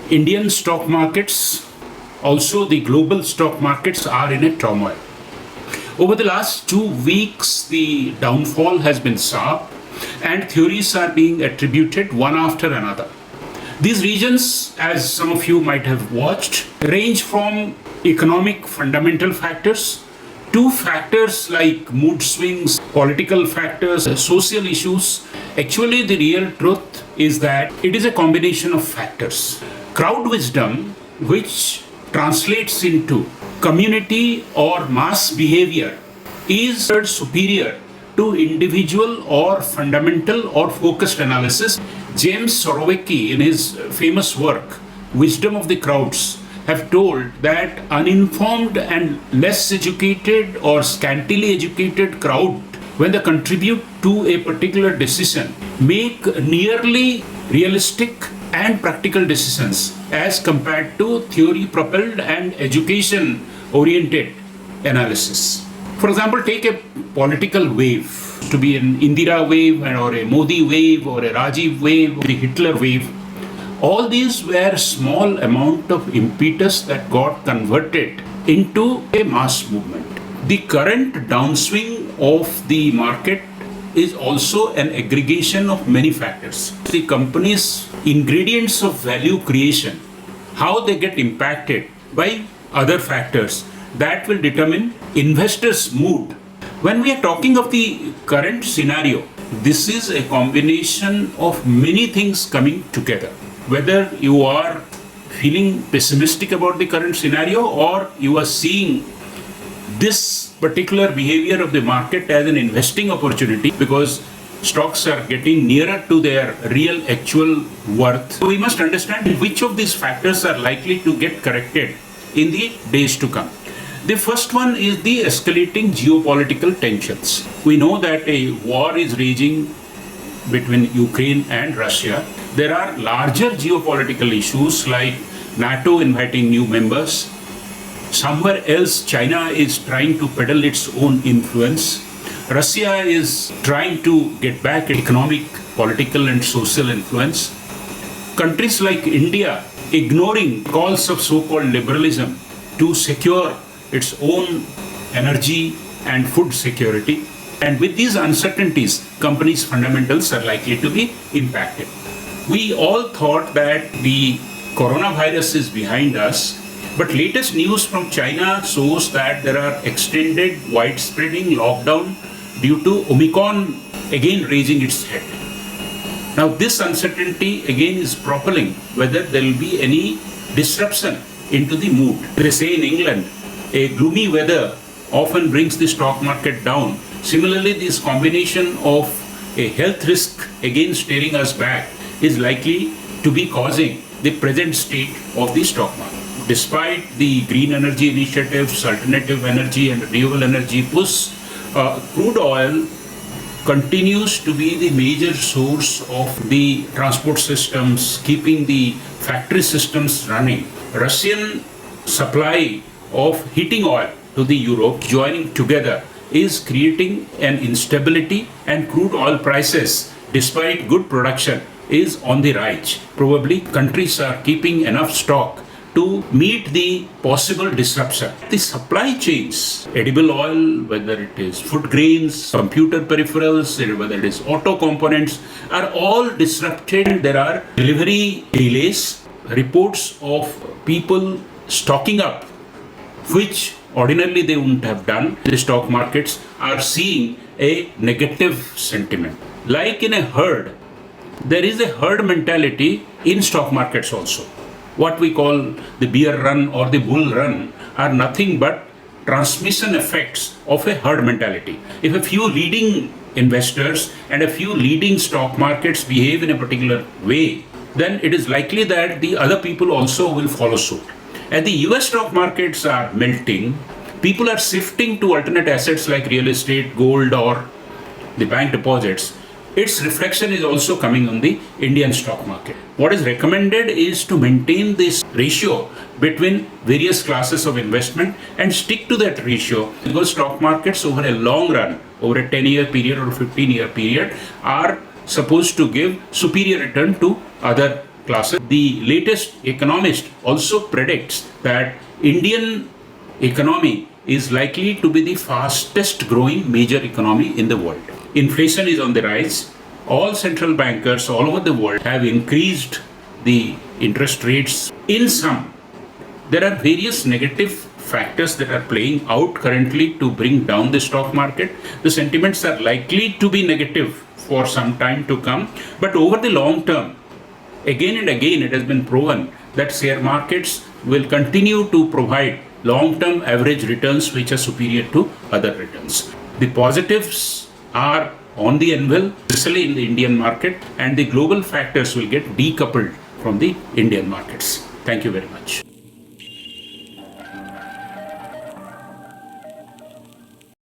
Indian stock markets, also the global stock markets, are in a turmoil. Over the last 2 weeks, the downfall has been sharp and theories are being attributed one after another. These regions, as some of you might have watched, range from economic fundamental factors to factors like mood swings, political factors, social issues. Actually, the real truth is that it is a combination of factors. Crowd wisdom, which translates into community or mass behavior, is superior to individual or fundamental or focused analysis. James Sorowecki, in his famous work, Wisdom of the Crowds, have told that uninformed and less educated or scantily educated crowd, when they contribute to a particular decision, make nearly realistic and practical decisions as compared to theory-propelled and education-oriented analysis. For example, take a political wave, to be an Indira wave or a Modi wave or a Rajiv wave or a Hitler wave. All these were small amount of impetus that got converted into a mass movement. The current downswing of the market is also an aggregation of many factors. The company's ingredients of value creation, how they get impacted by other factors, that will determine investors' mood. When we are talking of the current scenario, this is a combination of many things coming together. Whether you are feeling pessimistic about the current scenario or you are seeing this particular behavior of the market as an investing opportunity because stocks are getting nearer to their real actual worth. So we must understand which of these factors are likely to get corrected in the days to come. The first one is the escalating geopolitical tensions. We know that a war is raging between Ukraine and Russia. There are larger geopolitical issues like NATO inviting new members. Somewhere else, China is trying to peddle its own influence. Russia is trying to get back economic, political, and social influence. Countries like India ignoring calls of so-called liberalism to secure its own energy and food security. And with these uncertainties, companies' fundamentals are likely to be impacted. We all thought that the coronavirus is behind us, but latest news from China shows that there are extended widespreading lockdown due to Omicron again raising its head. Now this uncertainty again is propelling whether there will be any disruption into the mood. They say in England, a gloomy weather often brings the stock market down. Similarly, this combination of a health risk again staring us back is likely to be causing the present state of the stock market. Despite the green energy initiatives, alternative energy and renewable energy push, crude oil continues to be the major source of the transport systems, keeping the factory systems running. Russian supply of heating oil to the Europe joining together is creating an instability, and crude oil prices, despite good production, is on the rise. Probably countries are keeping enough stock to meet the possible disruption. The supply chains, edible oil, whether it is food grains, computer peripherals, whether it is auto components, are all disrupted. There are delivery delays, reports of people stocking up, which ordinarily they wouldn't have done. The stock markets are seeing a negative sentiment. Like in a herd, there is a herd mentality in stock markets also. What we call the bear run or the bull run are nothing but transmission effects of a herd mentality. If a few leading investors and a few leading stock markets behave in a particular way, then it is likely that the other people also will follow suit. As the US stock markets are melting, people are shifting to alternate assets like real estate, gold, or the bank deposits. Its reflection is also coming on the Indian stock market. What is recommended is to maintain this ratio between various classes of investment and stick to that ratio, because stock markets over a long run, over a 10-year period or 15-year period, are supposed to give superior return to other classes. The latest economist also predicts that Indian economy is likely to be the fastest growing major economy in the world. Inflation is on the rise. All central bankers all over the world have increased the interest rates. In sum, there are various negative factors that are playing out currently to bring down the stock market. The sentiments are likely to be negative for some time to come, but over the long term, again and again it has been proven that share markets will continue to provide long-term average returns which are superior to other returns. The positives are on the anvil, especially in the Indian market, and the global factors will get decoupled from the Indian markets. Thank you very much.